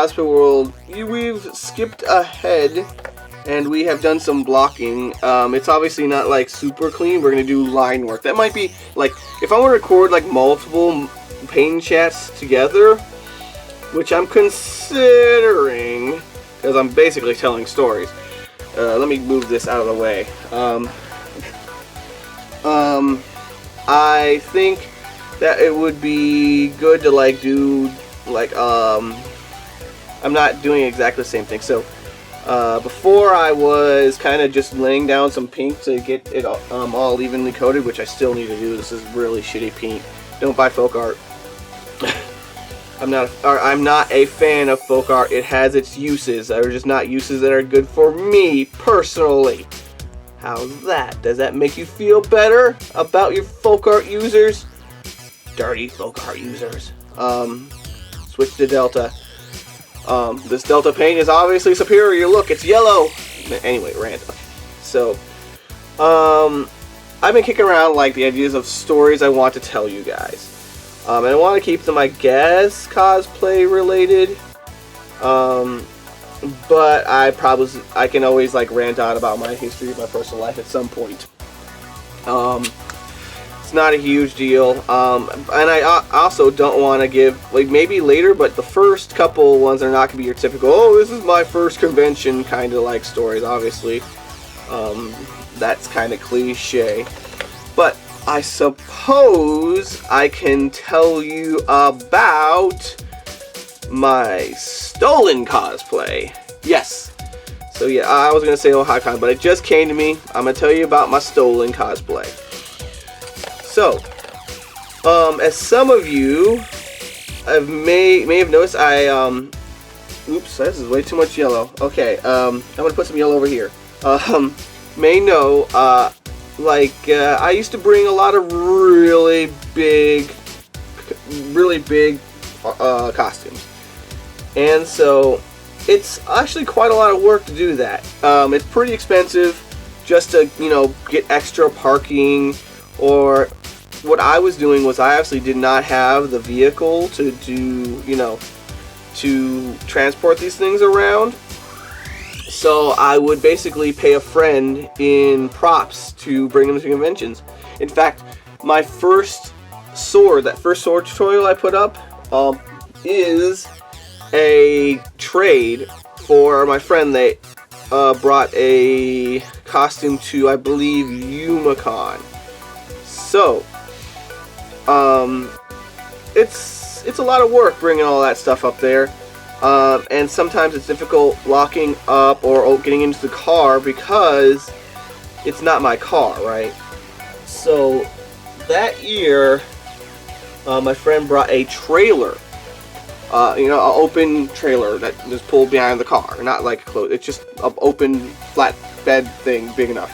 cosplay world, we've skipped ahead and we have done some blocking. It's obviously not like super clean. We're gonna do line work. That might be like if I want to record like multiple pain chats together, which I'm considering because I'm basically telling stories. Let me move this out of the way. I think that it would be good to like do like I'm not doing exactly the same thing. So before I was kind of just laying down some paint to get it all evenly coated, which I still need to do. This is really shitty paint. Don't buy folk art. I'm not a fan of folk art. It has its uses. They're just not uses that are good for me personally. How's that? Does that make you feel better about your folk art users? Dirty folk art users. Switch to Delta. This Delta paint is obviously superior. Look, it's yellow. Anyway, random. So, I've been kicking around like the ideas of stories I want to tell you guys. And I want to keep them, I guess, cosplay related. But I can always like rant on about my history of my personal life at some point. It's not a huge deal. And I also don't want to give, like, maybe later, but the first couple ones are not going to be your typical, oh, this is my first convention kind of like stories, obviously. That's kind of cliche. But I suppose I can tell you about my stolen cosplay. Yes. So yeah, I was going to say OhaiCon, but it just came to me. I'm going to tell you about my stolen cosplay. So, as some of you may have noticed, oops, this is way too much yellow. Okay, I'm going to put some yellow over here. May know, I used to bring a lot of really big costumes. And so, it's actually quite a lot of work to do that. It's pretty expensive just to, get extra parking, or what I was doing was I actually did not have the vehicle to do, to transport these things around. So I would basically pay a friend in props to bring them to conventions. In fact, my first sword, that first sword tutorial I put up, is a trade for my friend. They brought a costume to, I believe, UmaCon. So, it's a lot of work bringing all that stuff up there, and sometimes it's difficult locking up or getting into the car because it's not my car, right? So, that year, my friend brought a trailer, an open trailer that was pulled behind the car, not like a closed, it's just an open flat bed thing big enough.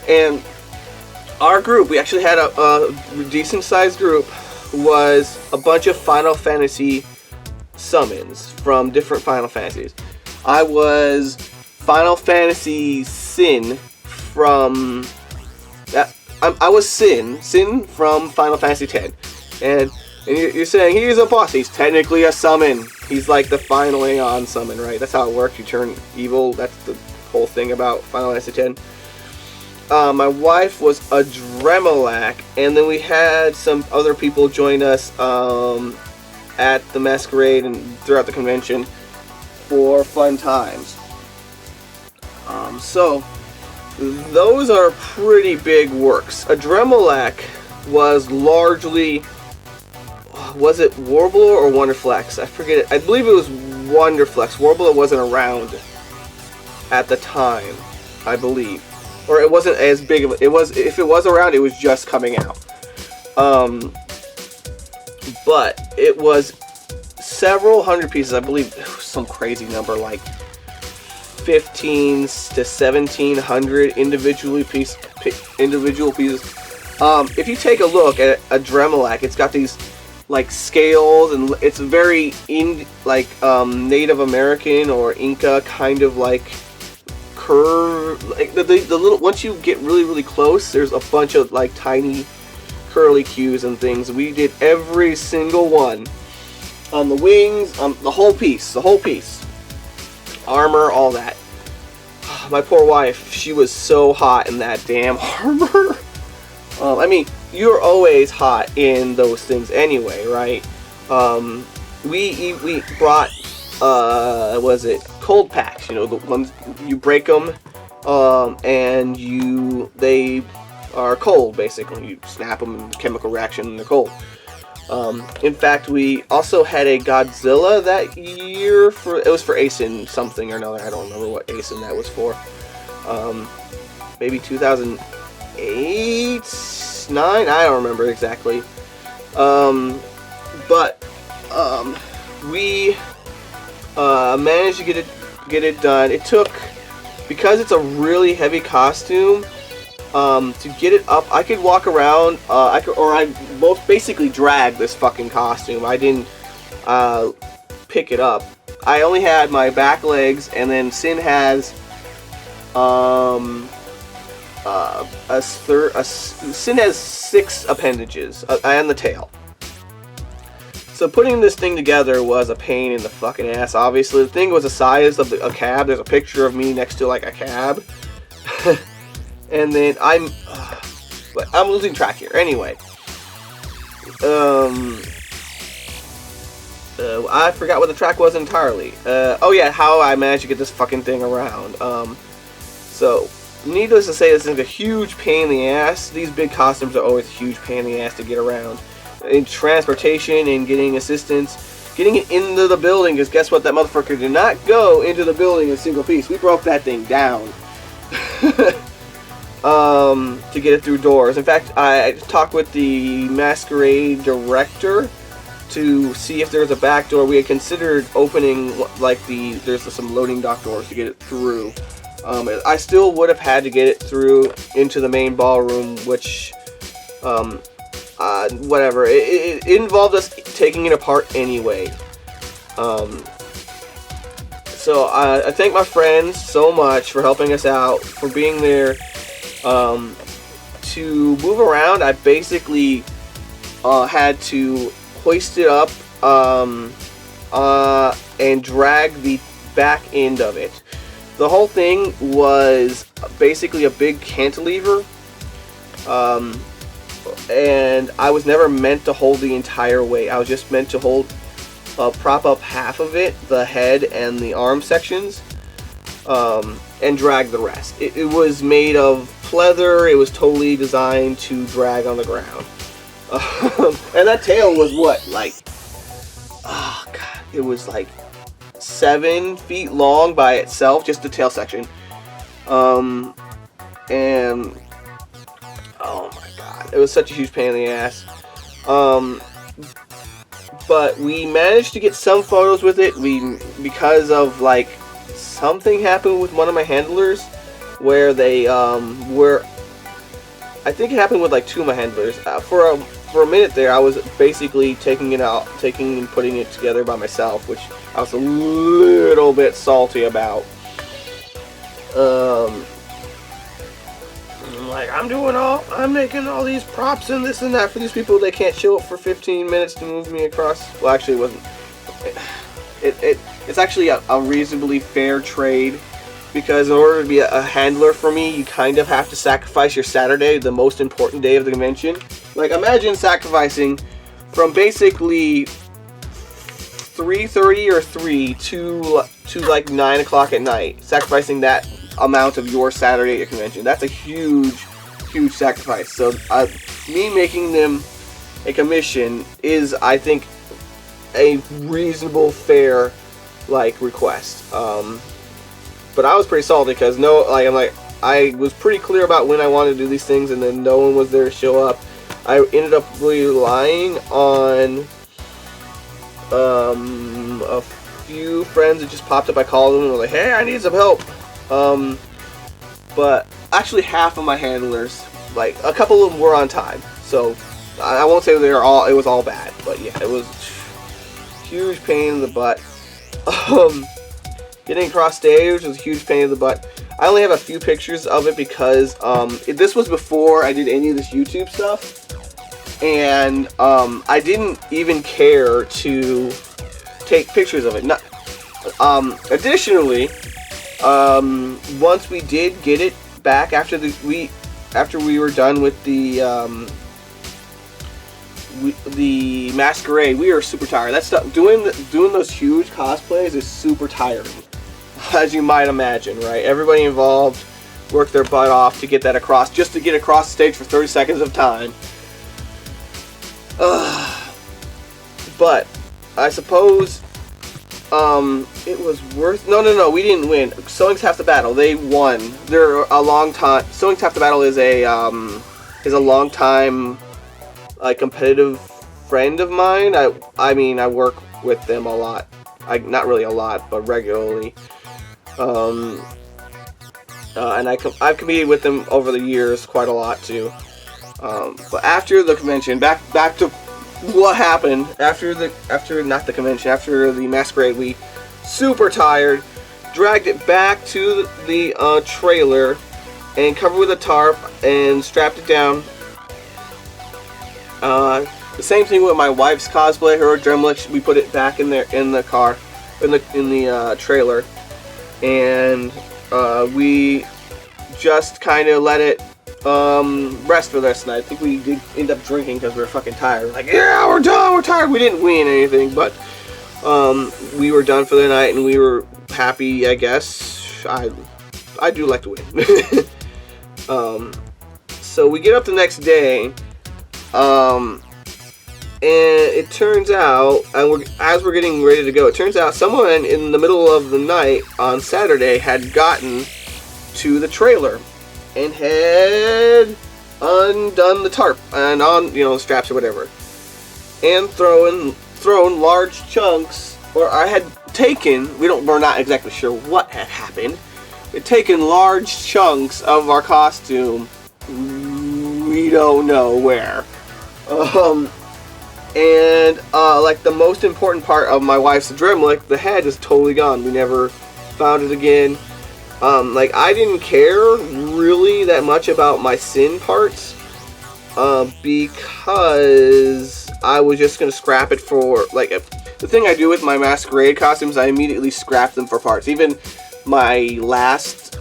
And our group, we actually had a decent sized group, was a bunch of Final Fantasy summons from different Final Fantasies. I was Final Fantasy Sin from I was Sin from Final Fantasy X. And you're saying he's a boss. He's technically a summon. He's like the final Aeon summon, right? That's how it works. You turn evil. That's the whole thing about Final Fantasy X. My wife was a Dremelac, and then we had some other people join us at the masquerade and throughout the convention for fun times. So those are pretty big works. A Dremelac was largely, was it Warbler or Wonderflex? I forget it. I believe it was Wonderflex. Warbler wasn't around at the time, I believe. Or it wasn't as big of a, it was, if it was around, it was just coming out. But it was several hundred pieces, I believe, some crazy number, like 15 to 1700 individual pieces. If you take a look at a Dremelac, it's got these like scales, and it's very Native American or Inca kind of like curve. Like the little, once you get really close, there's a bunch of like tiny curly cues and things. We did every single one on the wings, the whole piece, armor, all that. My poor wife, she was so hot in that damn armor. I mean, you're always hot in those things anyway, right? We brought was it cold packs? You know, the ones you break them, and they are cold basically. You snap them in chemical reaction and they're cold. In fact, we also had a Godzilla that year it was for ASIN something or another. I don't remember what ASIN that was for. Maybe 2008, 9. I don't remember exactly. But we managed to get it done. It took, because it's a really heavy costume. To get it up, I could walk around. I most basically drag this fucking costume. I didn't pick it up. I only had my back legs, and then Sin has Sin has 6 appendages and the tail. So putting this thing together was a pain in the fucking ass. Obviously, the thing was the size of a cab. There's a picture of me next to like a cab. And then I'm losing track here. Anyway, I forgot what the track was entirely. Oh yeah, how I managed to get this fucking thing around. So needless to say, this is a huge pain in the ass. These big costumes are always a huge pain in the ass to get around. In transportation and getting assistance, getting it into the building. Because guess what? That motherfucker did not go into the building in a single piece. We broke that thing down. To get it through doors. In fact, I talked with the Masquerade director to see if there was a back door. We had considered opening like there's some loading dock doors to get it through. I still would have had to get it through into the main ballroom, which whatever. It involved us taking it apart anyway. So I thank my friends so much for helping us out, for being there. To move around, I basically had to hoist it up and drag the back end of it. The whole thing was basically a big cantilever, and I was never meant to hold the entire weight. I was just meant to prop up half of it, the head and the arm sections, and drag the rest. It was made of pleather. It was totally designed to drag on the ground. And that tail was what, like, oh god, it was like 7 feet long by itself, just the tail section. And oh my god, it was such a huge pain in the ass. But we managed to get some photos with it. Because of like something happened with one of my handlers, where they I think it happened with like 2 of my handlers. For a minute there, I was basically taking it out, and putting it together by myself, which I was a little bit salty about. I'm making all these props and this and that for these people. They can't show up for 15 minutes to move me across. Well, actually, it wasn't. It's actually a reasonably fair trade, because in order to be a handler for me, you kind of have to sacrifice your Saturday, the most important day of the convention. Like, imagine sacrificing from basically 3:30 or 3 to like 9 o'clock at night, sacrificing that amount of your Saturday at your convention. That's a huge sacrifice. So me making them a commission is, I think, a reasonable, fair like request. But I was pretty salty because I was pretty clear about when I wanted to do these things, and then no one was there to show up. I ended up relying on a few friends that just popped up. I called them and were like, "Hey, I need some help." But actually, half of my handlers, like a couple of them, were on time. So I won't say it was all bad, but yeah, it was a huge pain in the butt. Getting across stage was a huge pain in the butt. I only have a few pictures of it because this was before I did any of this YouTube stuff, and I didn't even care to take pictures of it. Not, additionally, once we did get it back after we were done with the masquerade, we were super tired. That stuff, doing those huge cosplays is super tiring, as you might imagine, right? Everybody involved worked their butt off to get that across, just to get across the stage for 30 seconds of time. But I suppose it was worth. No, we didn't win. Sewing's Half the Battle. They won. They're a long time. Sewing's Half the Battle is a long time competitive friend of mine. I mean, I work with them a lot. Not really a lot, but regularly. And I've competed with them over the years quite a lot too. But after the convention, back to what happened after the masquerade, we super tired, dragged it back to the trailer and covered with a tarp and strapped it down. The same thing with my wife's cosplay, her Dremelick. We put it back in the car, in the trailer, and we just kind of let it rest for the rest of the night. I think we did end up drinking because we were fucking tired. Like, yeah, we're done, we're tired. We didn't win anything, but we were done for the night and we were happy, I guess. I do like to win. So we get up the next day, and it turns out, as we're getting ready to go, it turns out someone in the middle of the night on Saturday had gotten to the trailer and had undone the tarp and on, straps or whatever, and thrown large chunks, or I had taken, we're not exactly sure what had happened, had taken large chunks of our costume, we don't know where, and like the most important part of my wife's Dremelick, the head, is totally gone. We never found it again. Like, I didn't care really that much about my sin parts, because I was just going to scrap it for, like, the thing I do with my masquerade costumes, I immediately scrap them for parts. Even my last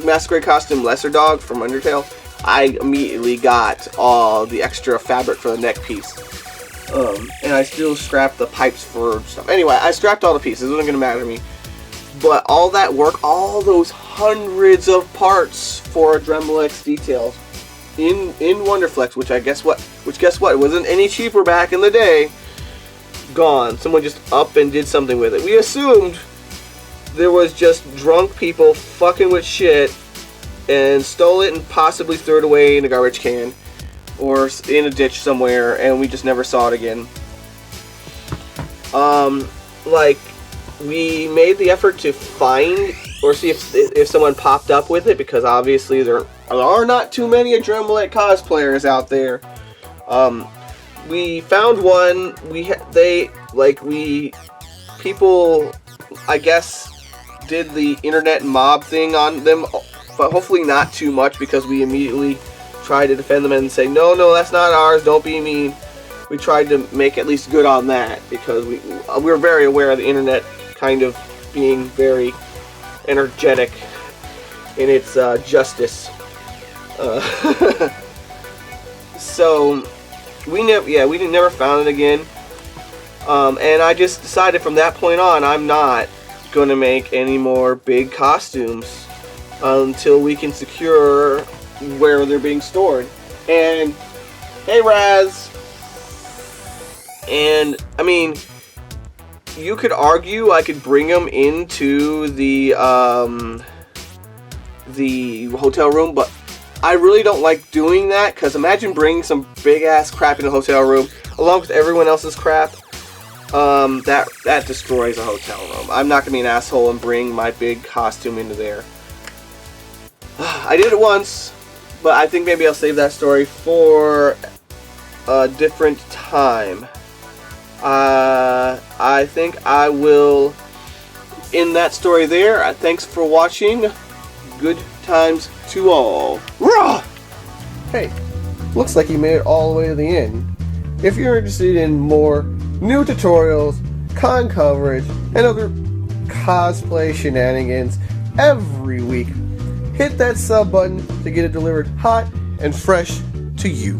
masquerade costume, Lesser Dog from Undertale, I immediately got all the extra fabric for the neck piece. And I still scrapped the pipes for stuff. Anyway, I scrapped all the pieces. It wasn't going to matter to me. But all that work, all those hundreds of parts for Dremelick's details in Wonderflex, which guess what? It wasn't any cheaper back in the day. Gone. Someone just up and did something with it. We assumed there was just drunk people fucking with shit and stole it and possibly threw it away in a garbage can or in a ditch somewhere, and we just never saw it again. Like, we made the effort to find or see if someone popped up with it, because obviously there are not too many Dremelick cosplayers out there. We found one. People, I guess, did the internet mob thing on them, but hopefully not too much, because we immediately tried to defend them and say, no, that's not ours, don't be mean. We tried to make at least good on that, because we were very aware of the internet kind of being very energetic in its justice. So we never found it again. And I just decided from that point on, I'm not going to make any more big costumes until we can secure where they're being stored. And hey, Raz. And I mean, you could argue I could bring them into the hotel room, but I really don't like doing that, because imagine bringing some big ass crap in a hotel room along with everyone else's crap. That destroys a hotel room. I'm not gonna be an asshole and bring my big costume into there. I did it once, but I think maybe I'll save that story for a different time. I think I will end that story there. Thanks for watching. Good times to all. Rah! Hey, looks like you made it all the way to the end. If you're interested in more new tutorials, con coverage, and other cosplay shenanigans every week. Hit that sub button to get it delivered hot and fresh to you.